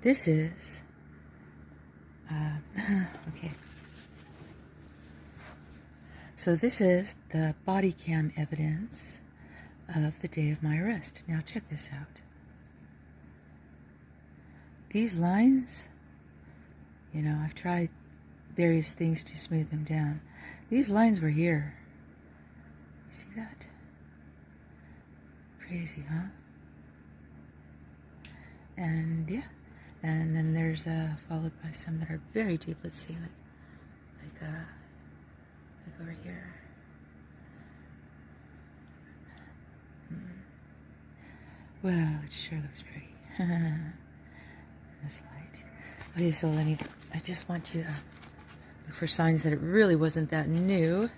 This is, okay. So this is the body cam evidence of the day of my arrest. Now check this out. These lines, you know, I've tried various things to smooth them down. These lines were here. You see that? Crazy, huh? And yeah, and then there's followed by some that are very deep. Let's see, like over here. Well, it sure looks pretty. This light. Okay, so I just want to look for signs that it really wasn't that new.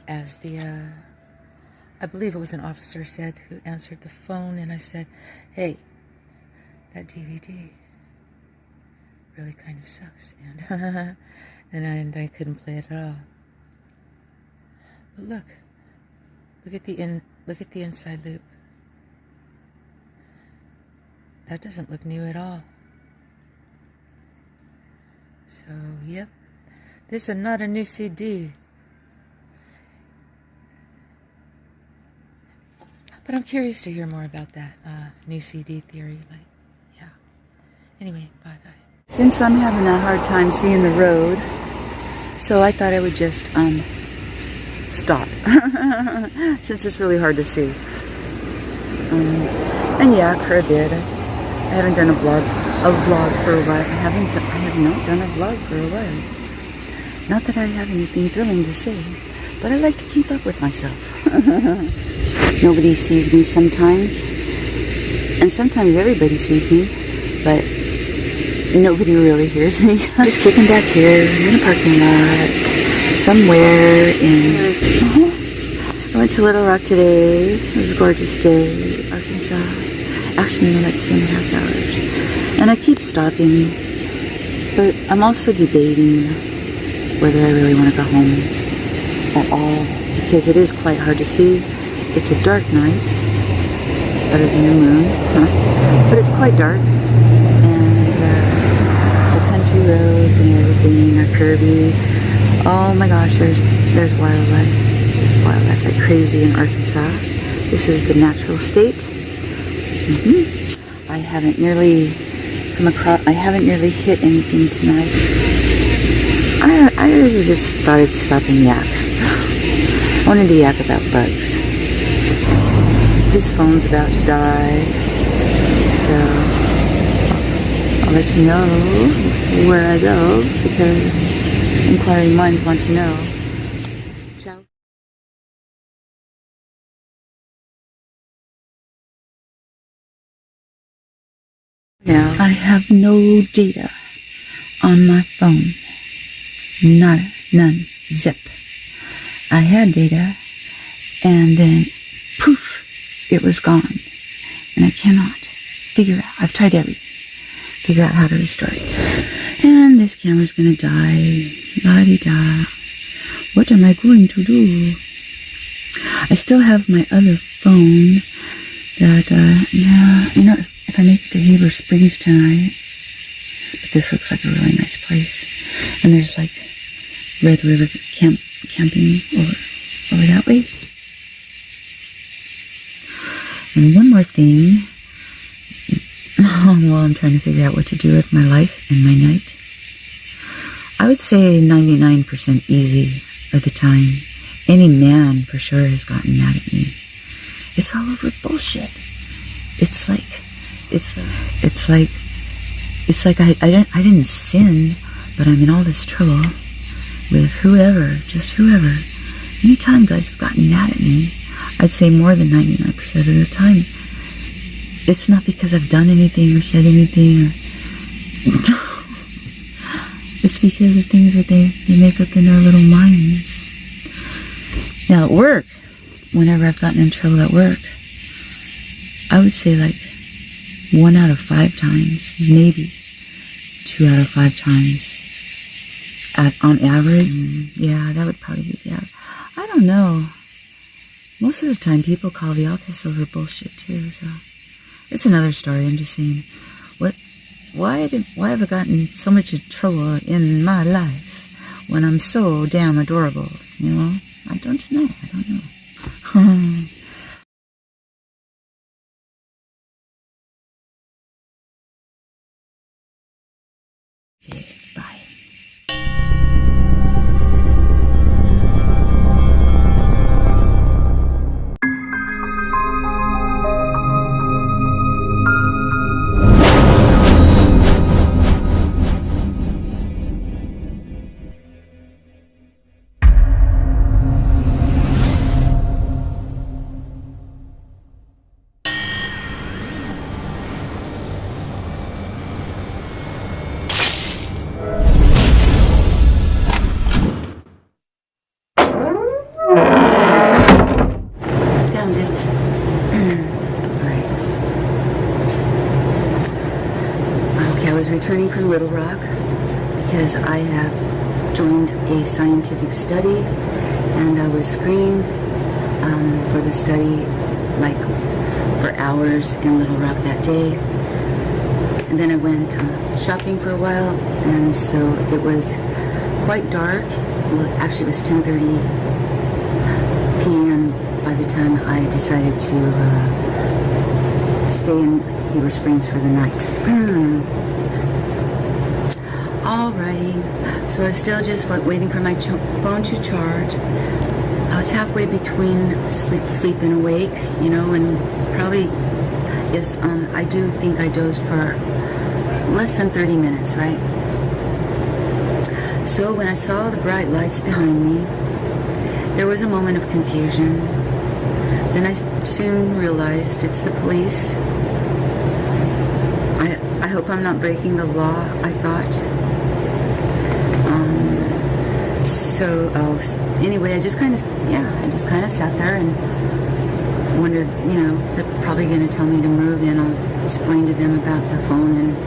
As I believe it was an officer said who answered the phone, and I said, hey, that DVD really kind of sucks, and I couldn't play it at all. But look at the inside loop. That doesn't look new at all. So, yep, this is not a new CD. But I'm curious to hear more about that new CD theory. Like, yeah. Anyway, bye-bye. Since I'm having a hard time seeing the road, so I thought I would just stop. Since it's really hard to see. And yeah, for a bit. I haven't done a vlog for a while. I have not done a vlog for a while. Not that I have anything thrilling to say, but I like to keep up with myself. Nobody sees me sometimes, and sometimes everybody sees me, but nobody really hears me. I'm just kicking back here in a parking lot, somewhere in... I went to Little Rock today. It was a gorgeous day, Arkansas. Actually, like 2.5 hours. And I keep stopping, but I'm also debating whether I really want to go home at all, because it is quite hard to see. It's a dark night, other than the moon, but it's quite dark, and the country roads and everything are curvy. Oh my gosh, there's wildlife. There's wildlife like crazy in Arkansas. This is the natural state. I haven't nearly hit anything tonight. I just thought I'd stop and yak. I wanted to yak about bugs. His phone's about to die, so I'll let you know where I go, because inquiring minds want to know. Ciao. Now, I have no data on my phone. None. Zip. I had data, and then poof, it was gone. And I cannot figure out, I've tried everything, figure out how to restore it. And this camera's gonna die. La-di-da. What am I going to do? I still have my other phone that, you know, if I make it to Heber Springs tonight, but this looks like a really nice place. And there's like Red River camping over that way. And one more thing, while I'm trying to figure out what to do with my life and my night, I would say 99% easy of the time. Any man for sure has gotten mad at me. It's all over bullshit. It's like I didn't sin, but I'm in all this trouble with whoever. Anytime guys have gotten mad at me, I'd say more than 99% of the time, it's not because I've done anything or said anything, or it's because of things that they make up in their little minds. Now at work, whenever I've gotten in trouble at work, I would say like 1 out of 5 times, maybe 2 out of 5 times on average. Yeah, that would probably be the average. I don't know. Most of the time people call the office over bullshit too, so it's another story. I'm just saying, why have I gotten so much trouble in my life when I'm so damn adorable? You know, I don't know. Okay, bye. Found it. Alright. Okay, I was returning from Little Rock because I have joined a scientific study, and I was screened for the study like for hours in Little Rock that day. And then I went shopping for a while, and so it was quite dark. Well, actually it was 10:30 p.m. by the time I decided to stay in Heber Springs for the night. Alrighty, so I was still just waiting for my phone to charge. I was halfway between sleep and awake, you know, and probably, yes, I do think I dozed for less than 30 minutes, right? So when I saw the bright lights behind me, there was a moment of confusion. Then I soon realized it's the police. I hope I'm not breaking the law, I thought. Anyway, I just kind of sat there and wondered, you know, they're probably going to tell me to move, and I'll explain to them about the phone, and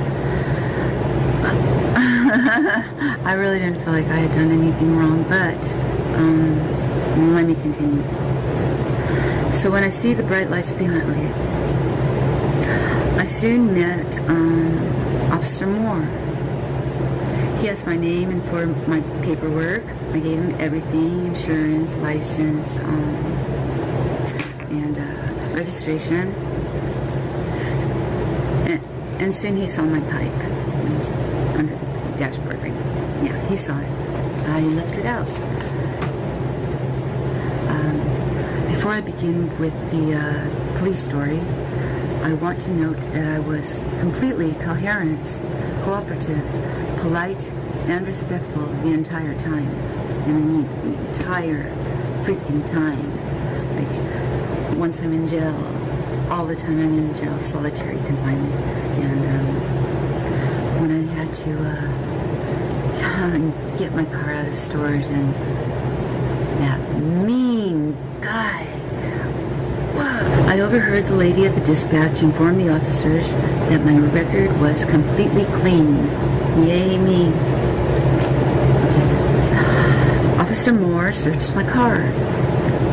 I really didn't feel like I had done anything wrong, but let me continue. So when I see the bright lights behind me, I soon met Officer Moore. He asked my name and for my paperwork. I gave him everything: insurance, license, and registration. And soon he saw my pipe. It was under the dashboard ring. Yeah, he saw it. I left it out. Before I begin with the police story, I want to note that I was completely coherent, cooperative, polite, and respectful the entire time. And I mean the entire freaking time. Like, once I'm in jail, all the time I'm in jail, solitary confinement. And when I had to get my car out of stores, and that mean guy, whoa, I overheard the lady at the dispatch inform the officers that my record was completely clean. Yay me. Okay. Officer Moore searched my car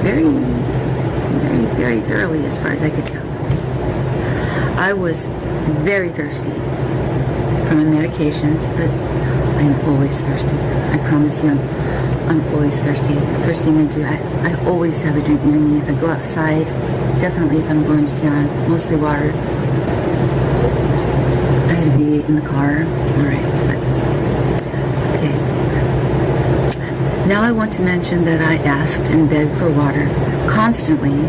very, very, very thoroughly as far as I could tell. I was very thirsty from my medications, but I'm always thirsty. I promise you, I'm always thirsty. The first thing I do, I always have a drink near me. If I go outside, definitely if I'm going to town, mostly water. I had a V8 in the car. Alright, okay. Now I want to mention that I asked and begged for water constantly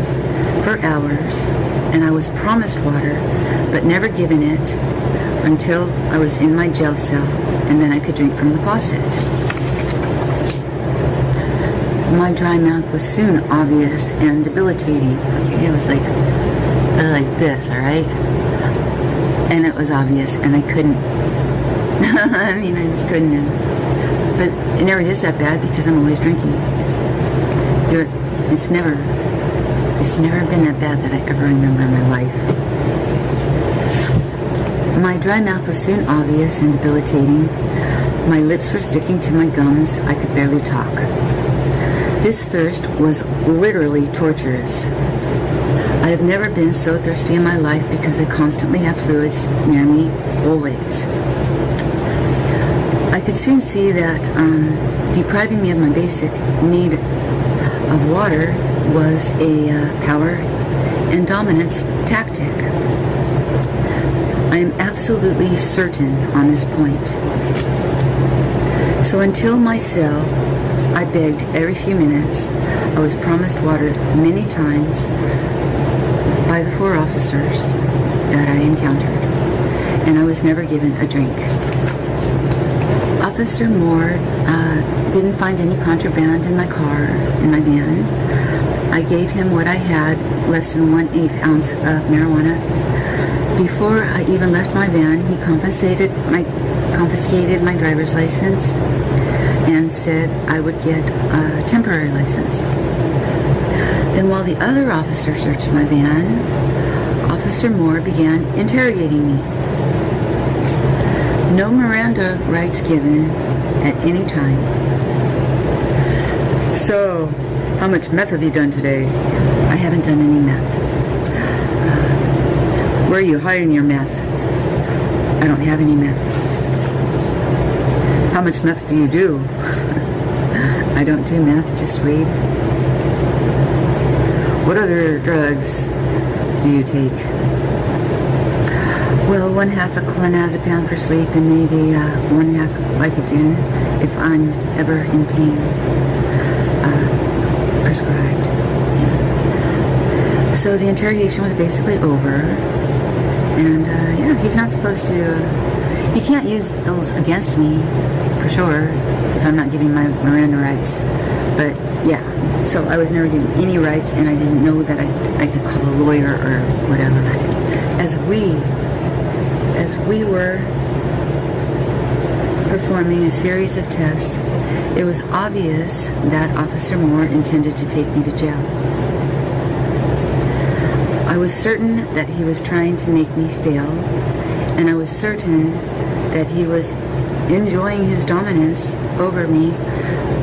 for hours, and I was promised water, but never given it until I was in my jail cell, and then I could drink from the faucet. My dry mouth was soon obvious and debilitating. Okay, it was like this, alright? And it was obvious, and I couldn't. I mean, I just couldn't. But it never is that bad because I'm always drinking. It's never been that bad that I ever remember in my life. My dry mouth was soon obvious and debilitating. My lips were sticking to my gums. I could barely talk. This thirst was literally torturous. I have never been so thirsty in my life because I constantly have fluids near me, always. I could soon see that depriving me of my basic need of water was a power and dominance tactic. I am absolutely certain on this point. So until my cell, I begged every few minutes. I was promised water many times by the 4 officers that I encountered, and I was never given a drink. Officer Moore didn't find any contraband in my car, in my van. I gave him what I had, less than 1/8 ounce of marijuana. Before I even left my van, he confiscated my driver's license and said I would get a temporary license. Then while the other officer searched my van, Officer Moore began interrogating me. No Miranda rights given at any time. So, how much meth have you done today? I haven't done any meth. Where are you hiding your meth? I don't have any meth. How much meth do you do? I don't do meth, just weed. What other drugs do you take? Well, 1/2 a clonazepam for sleep and maybe 1/2 Vicodin if I'm ever in pain. Prescribed. Yeah. So the interrogation was basically over. And yeah, he's not supposed to, he can't use those against me, for sure, if I'm not giving my Miranda rights. But yeah, so I was never given any rights, and I didn't know that I could call a lawyer or whatever. As we were performing a series of tests, it was obvious that Officer Moore intended to take me to jail. I was certain that he was trying to make me fail, and I was certain that he was enjoying his dominance over me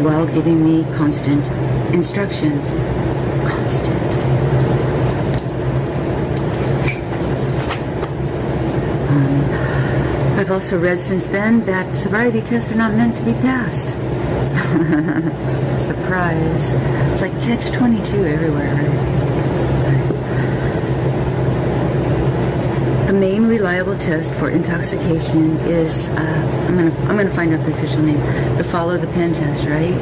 while giving me constant instructions. Constant. I've also read since then that sobriety tests are not meant to be passed. Surprise. It's like catch-22 everywhere, right? The main reliable test for intoxication is, I'm gonna find out the official name, the follow the pen test, right?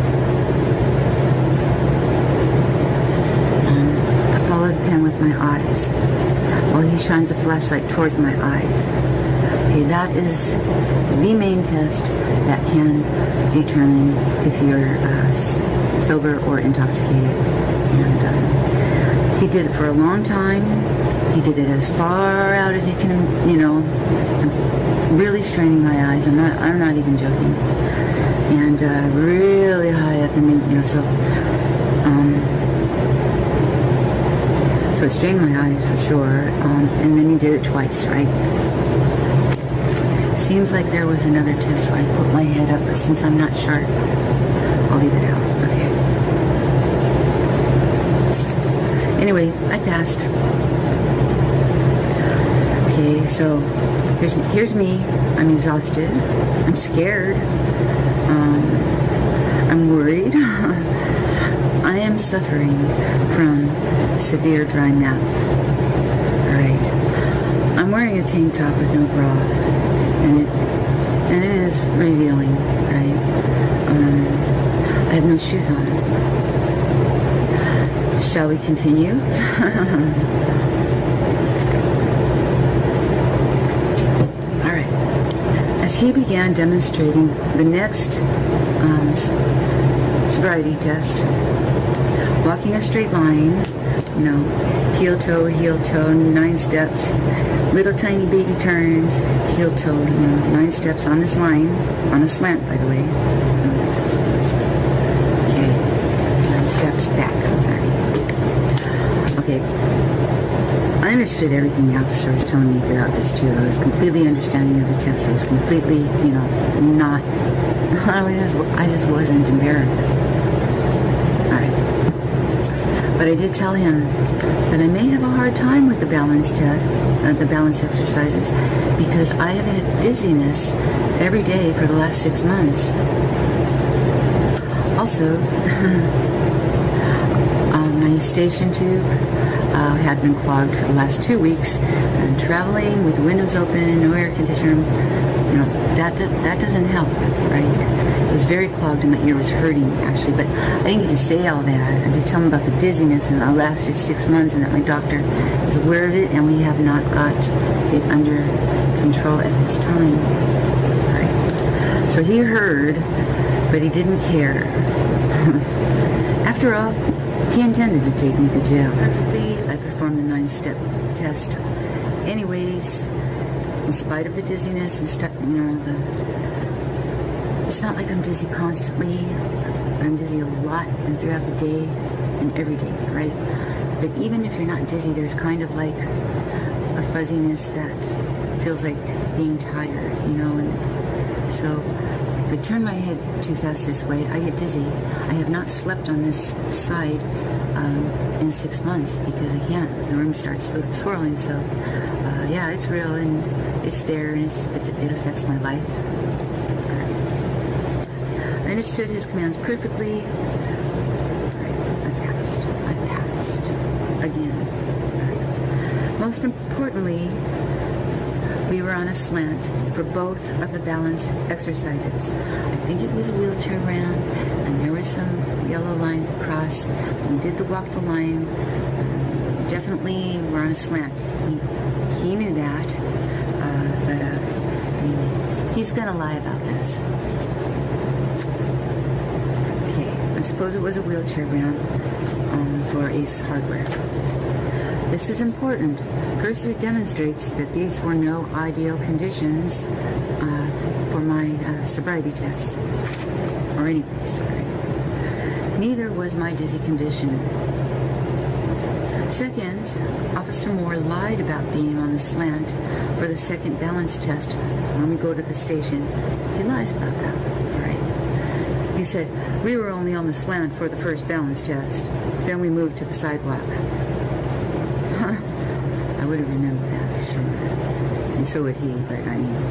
I follow the pen with my eyes while he shines a flashlight towards my eyes. Okay, that is the main test that can determine if you're sober or intoxicated. And he did it for a long time. He did it as far out as he can, you know, really straining my eyes. I'm not even joking. And really high up in the, you know, so it strained my eyes for sure. And then he did it twice, right? Seems like there was another test where I put my head up, but since I'm not sure, I'll leave it out. Okay. Anyway, I passed. Okay, so here's me. I'm exhausted. I'm scared. I'm worried. I am suffering from severe dry mouth. Alright. I'm wearing a tank top with no bra. And it is revealing, right? I have no shoes on. Shall we continue? Alright. As he began demonstrating the next sobriety test, walking a straight line, you know, heel toe, 9 steps, little tiny baby turns, heel toe, you know, 9 steps on this line, on a slant, by the way. Okay, 9 steps back. Okay, I understood everything the officer was telling me throughout this too. I was completely understanding of the test. I was completely, you know, not, I just wasn't embarrassed. Alright. But I did tell him that I may have a hard time with the balance the balance exercises, because I have had dizziness every day for the last 6 months. Also, my eustachian tube had been clogged for the last 2 weeks, and traveling with the windows open, no air conditioner, that doesn't help, right? It was very clogged and my ear was hurting, actually, but I didn't get to say all that. I just tell him about the dizziness, and it lasted 6 months, and that my doctor is aware of it, and we have not got it under control at this time. Right. So he heard, but he didn't care. After all, he intended to take me to jail. Perfectly, I performed the 9-step test. Anyways, in spite of the dizziness and stuff, it's not like I'm dizzy constantly. I'm dizzy a lot and throughout the day and every day, right? But even if you're not dizzy, there's kind of like a fuzziness that feels like being tired, and so if I turn my head too fast this way, I get dizzy. I have not slept on this side in 6 months because I can't. The room starts swirling, so yeah, it's real and it's there, and it affects my life. I understood his commands perfectly. I passed again. Most importantly, we were on a slant for both of the balance exercises. I think it was a wheelchair round, and there were some yellow lines across. We did the walk the line. Definitely we're on a slant. He knew that, but he's gonna lie about this. I suppose it was a wheelchair round for Ace Hardware. This is important. First, it demonstrates that these were no ideal conditions for my sobriety tests, or any sobriety. Neither was my dizzy condition. Second, Officer Moore lied about being on the slant for the second balance test when we go to the station. He lies about that. He said, we were only on the slant for the first balance test. Then we moved to the sidewalk. I would have remembered that for sure. And so would he, but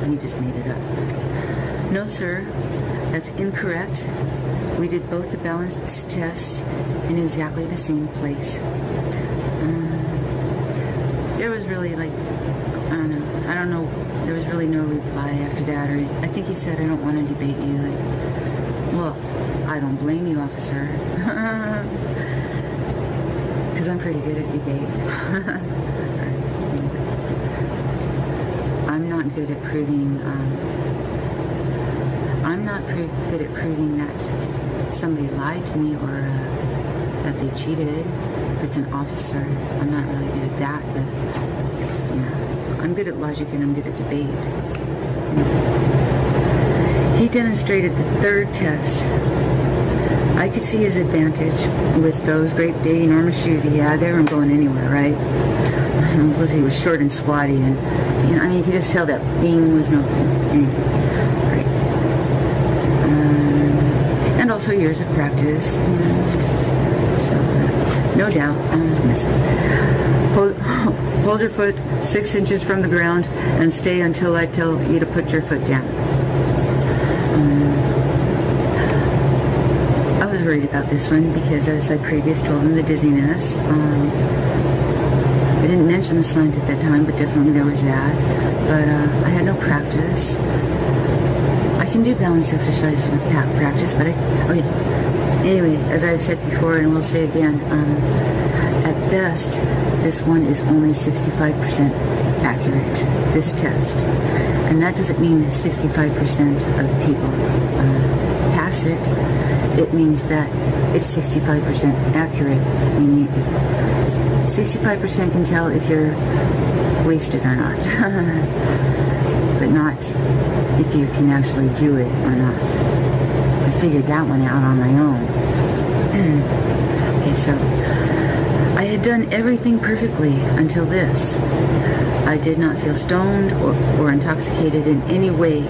he just made it up. No, sir, that's incorrect. We did both the balance tests in exactly the same place. There was really I don't know, there was really no reply after that, or I think he said, I don't want to debate you. Well, I don't blame you, officer, because I'm pretty good at debate. I'm not good at proving. Good at proving that somebody lied to me or that they cheated. If it's an officer, I'm not really good at that. But yeah, I'm good at logic and I'm good at debate. He demonstrated the third test. I could see his advantage with those great big enormous shoes he had. They weren't going anywhere, right? Plus he was short and squatty, and you could just tell that being was no right. And also years of practice, so no doubt. Hold your foot 6 inches from the ground and stay until I tell you to put your foot down. I was worried about this one because, as I previously told him, the dizziness. I didn't mention the slant at that time, but definitely there was that. But I had no practice. I can do balance exercises with practice, but anyway, as I've said before and will say again, at best, this one is only 65% accurate, this test. And that doesn't mean 65% of the people pass it. It means that it's 65% accurate, meaning 65% can tell if you're wasted or not, but not if you can actually do it or not. I figured that one out on my own. Okay, so I had done everything perfectly until this. I did not feel stoned or intoxicated in any way.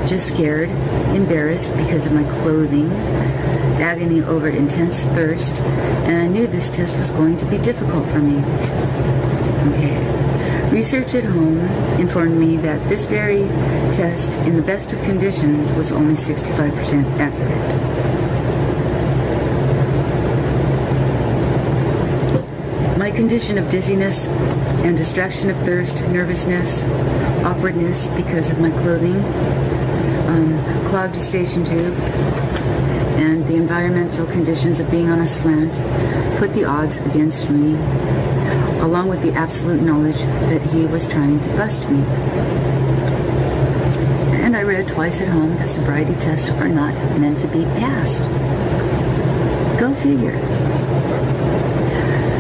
just scared, embarrassed because of my clothing, agony over intense thirst, and I knew this test was going to be difficult for me. Okay. Research at home informed me that this very test, in the best of conditions, was only 65% accurate. My condition of dizziness and distraction of thirst, nervousness, awkwardness because of my clothing, clogged station tube, and the environmental conditions of being on a slant put the odds against me, along with the absolute knowledge that he was trying to bust me. And I read twice at home that sobriety tests are not meant to be passed. Go figure.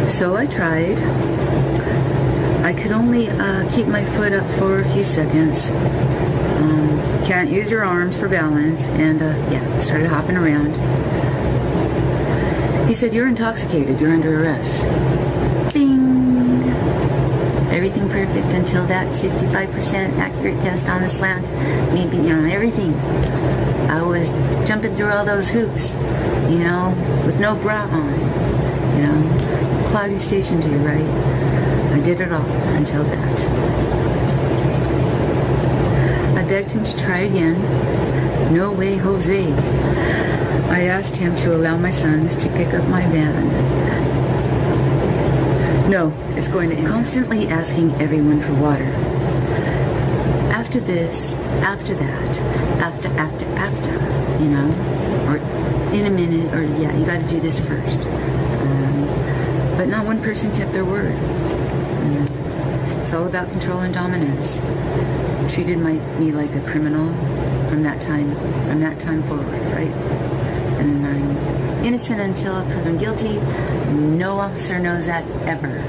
So I tried. I could only keep my foot up for a few seconds. Can't use your arms for balance. And started hopping around. He said, "You're intoxicated. You're under arrest." Bing! Everything perfect until that 65% accurate test on the slant. Maybe, everything. I was jumping through all those hoops, with no bra on, Cloudy station to your right. I did it all until that. I begged him to try again. No way, Jose. I asked him to allow my sons to pick up my van. No, it's going to end. Constantly asking everyone for water. After this, after that, after, or in a minute, or you got to do this first. But not one person kept their word. It's all about control and dominance. Treated me like a criminal from that time forward, right? And I'm innocent until proven guilty. No officer knows that ever.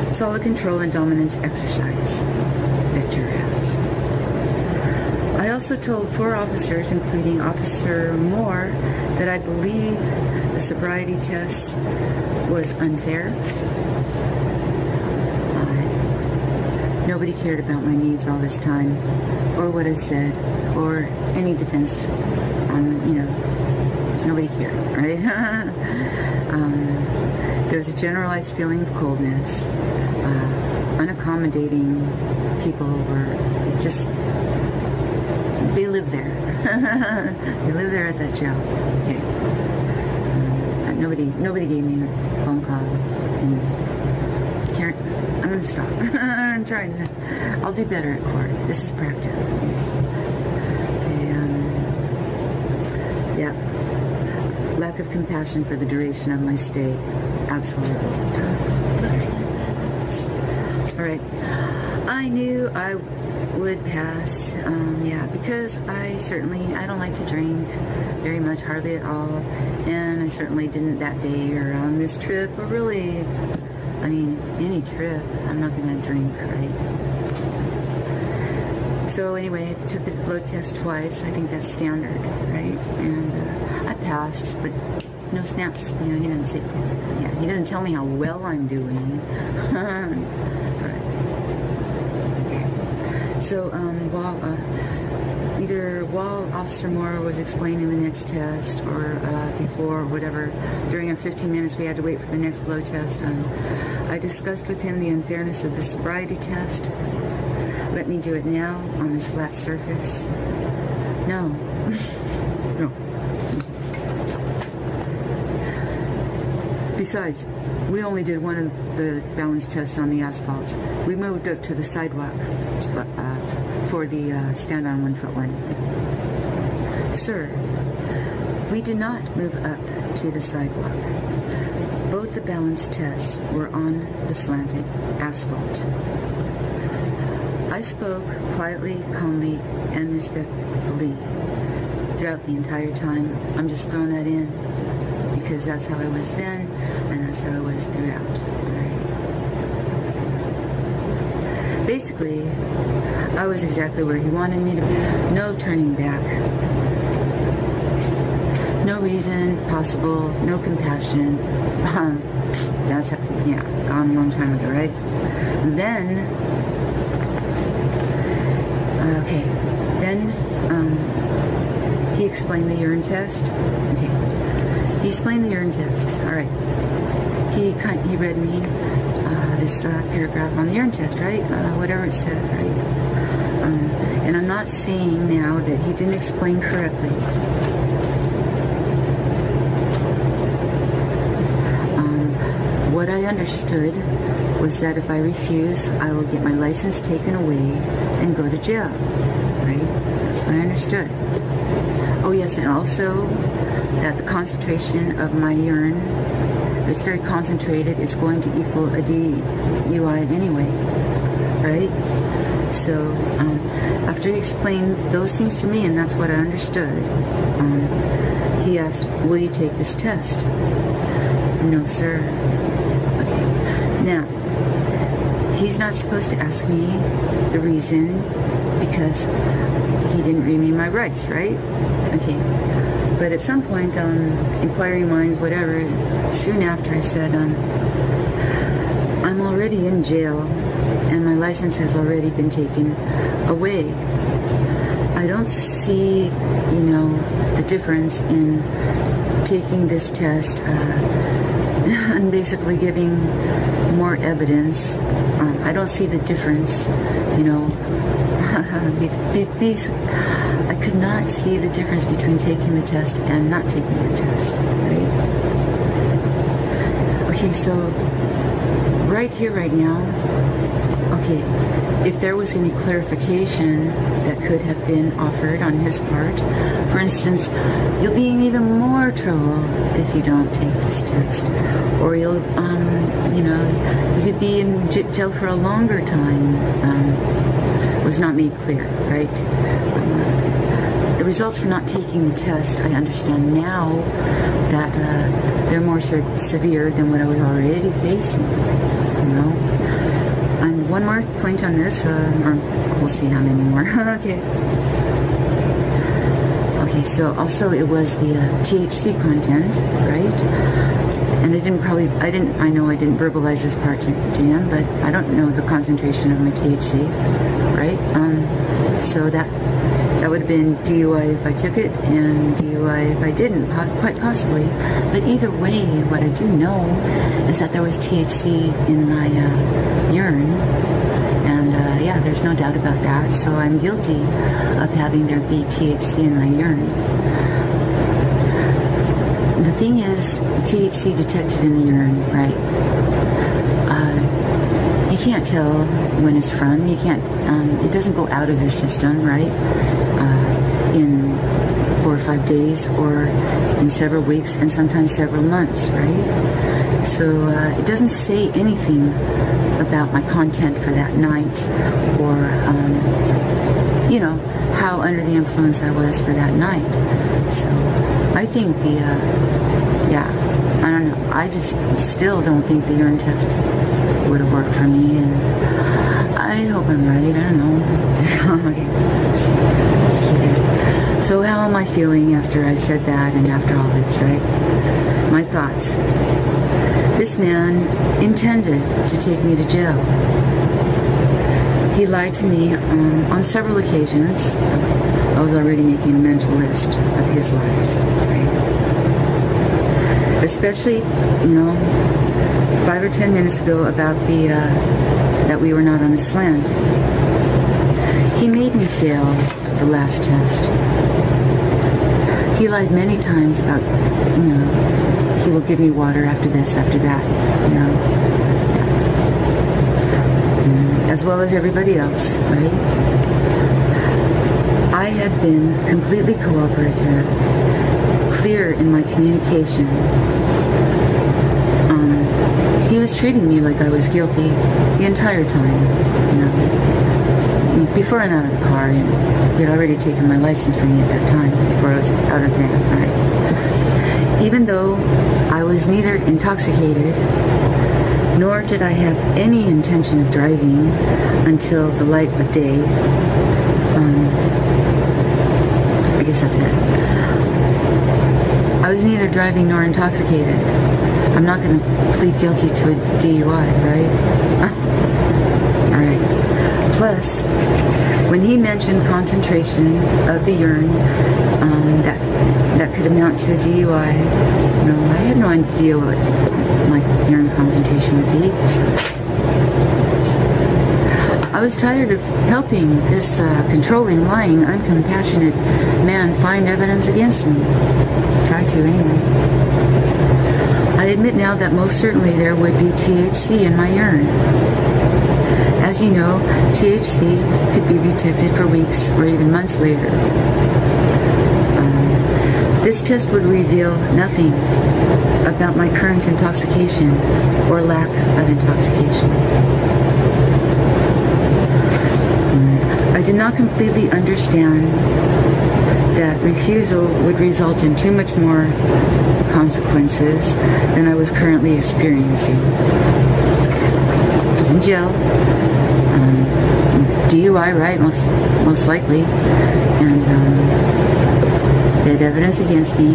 It's all a control and dominance exercise. Bet your ass. I also told 4 officers, including Officer Moore, that I believe the sobriety test was unfair. Nobody cared about my needs all this time, or what I said, or any defense. Nobody cared, right? There was a generalized feeling of coldness. Unaccommodating people were just... They live there. They live there at that jail. Okay. Nobody gave me a phone call. And Karen, I'm gonna stop. I'm trying to. I'll do better at court. This is practice. Okay. Lack of compassion for the duration of my stay. Absolutely. All right. I knew I would pass, because I don't like to drink very much, hardly at all, and I certainly didn't that day or on this trip, or really, any trip, I'm not going to drink, right? So anyway, I took the blood test twice. I think that's standard, right? And I passed, but no snaps. He didn't say, he doesn't tell me how well I'm doing. So while Officer Moore was explaining the next test, or before, or whatever, during our 15 minutes we had to wait for the next blood test, I discussed with him the unfairness of the sobriety test. Let me do it now on this flat surface. No. No. Besides, we only did one of the balance tests on the asphalt. We moved up to the sidewalk for the stand on 1 foot one. Sir, we did not move up to the sidewalk. Both the balance tests were on the slanted asphalt. I spoke quietly, calmly, and respectfully throughout the entire time. I'm just throwing that in because that's how I was then, and that's how I was throughout. Basically, I was exactly where he wanted me to be. No turning back. No reason possible. No compassion. That's gone a long time ago, right? Then Okay. Then he explained the urine test. Okay. He explained the urine test. All right. He read me this paragraph on the urine test, right? Whatever it says, right? And I'm not saying now that he didn't explain correctly. What I understood was that if I refuse, I will get my license taken away and go to jail, right? That's what I understood. Oh yes, and also that the concentration of my urine, it's very concentrated, it's going to equal a DUI anyway, right? So after he explained those things to me, and that's what I understood, he asked, will you take this test? No, sir. Okay. Now, he's not supposed to ask me the reason because he didn't read me my rights, right? Okay. But at some point on Inquiring Minds, whatever, soon after I said, I'm already in jail and my license has already been taken away. I don't see, the difference in taking this test and basically giving more evidence. I don't see the difference, I could not see the difference between taking the test and not taking the test, right? Okay, so right here, right now, okay, if there was any clarification that could have been offered on his part, for instance, you'll be in even more trouble if you don't take this test, or you'll, you could be in jail for a longer time, was not made clear, right? The results for not taking the test, I understand now that they're more severe than what I was already facing, And one more point on this, or we'll see how many more. Okay. Okay, so also it was the THC content, right? And I know I didn't verbalize this part to him, but I don't know the concentration of my THC, right? So that would have been DUI if I took it, and DUI if I didn't, quite possibly. But either way, what I do know is that there was THC in my urine, and there's no doubt about that. So I'm guilty of having there be THC in my urine. The thing is, THC detected in the urine, right? You can't tell when it's from. You can't. It doesn't go out of your system, right? In 4 or 5 days, or in several weeks, and sometimes several months, right? So it doesn't say anything about my content for that night, or how under the influence I was for that night. So I think I don't know. I just still don't think the urine test would have worked for me, and I hope I'm right. I don't know. Okay. So how am I feeling after I said that and after all this, right? My thoughts. This man intended to take me to jail. He lied to me on several occasions. I was already making a mental list of his lies, right? Especially, 5 or 10 minutes ago about that we were not on a slant. He made me fail the last test. He lied many times about, he will give me water after this, after that, as well as everybody else, right? I have been completely cooperative, clear in my communication. He was treating me like I was guilty the entire time, Before I'm out of the car, he had already taken my license from me at that time, before I was out of the car. Even though I was neither intoxicated, nor did I have any intention of driving until the light of day. I guess that's it. I was neither driving nor intoxicated. I'm not going to plead guilty to a DUI, right? All right. Plus, When he mentioned concentration of the urine, that could amount to a DUI, I had no idea what my urine concentration would be. I was tired of helping this controlling, lying, uncompassionate man find evidence against me. Try to, anyway. I admit now that most certainly there would be THC in my urine. As you know, THC could be detected for weeks or even months later. This test would reveal nothing about my current intoxication or lack of intoxication. I did not completely understand that refusal would result in too much more consequences than I was currently experiencing. I was in jail, DUI, right, most likely, and they had evidence against me.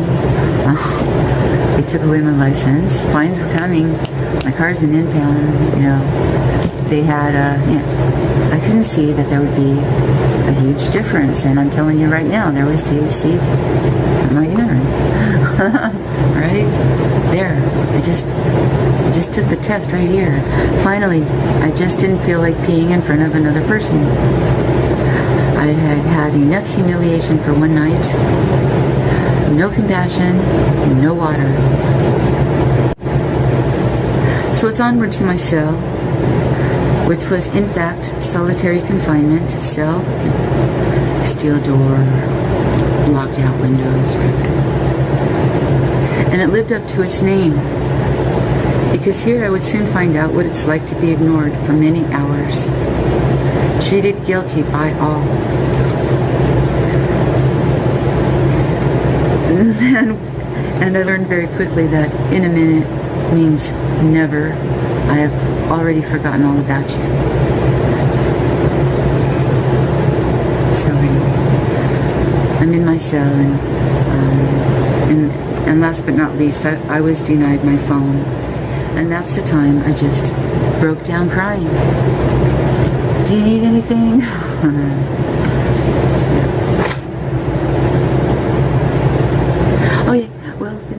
They took away my license. Fines were coming. My car's an impound. They had I couldn't see that there would be a huge difference, and I'm telling you right now, there was THC in my urine. Right there. I just took the test right here. Finally, I just didn't feel like peeing in front of another person. I had had enough humiliation for one night. No compassion, no water. So it's onward to my cell, which was in fact solitary confinement cell, steel door, blocked out windows, and it lived up to its name, because here I would soon find out what it's like to be ignored for many hours, treated guilty by all. And I learned very quickly that in a minute means never. I have already forgotten all about you. So I'm in my cell, and last but not least, I was denied my phone. And that's the time I just broke down crying. Do you need anything?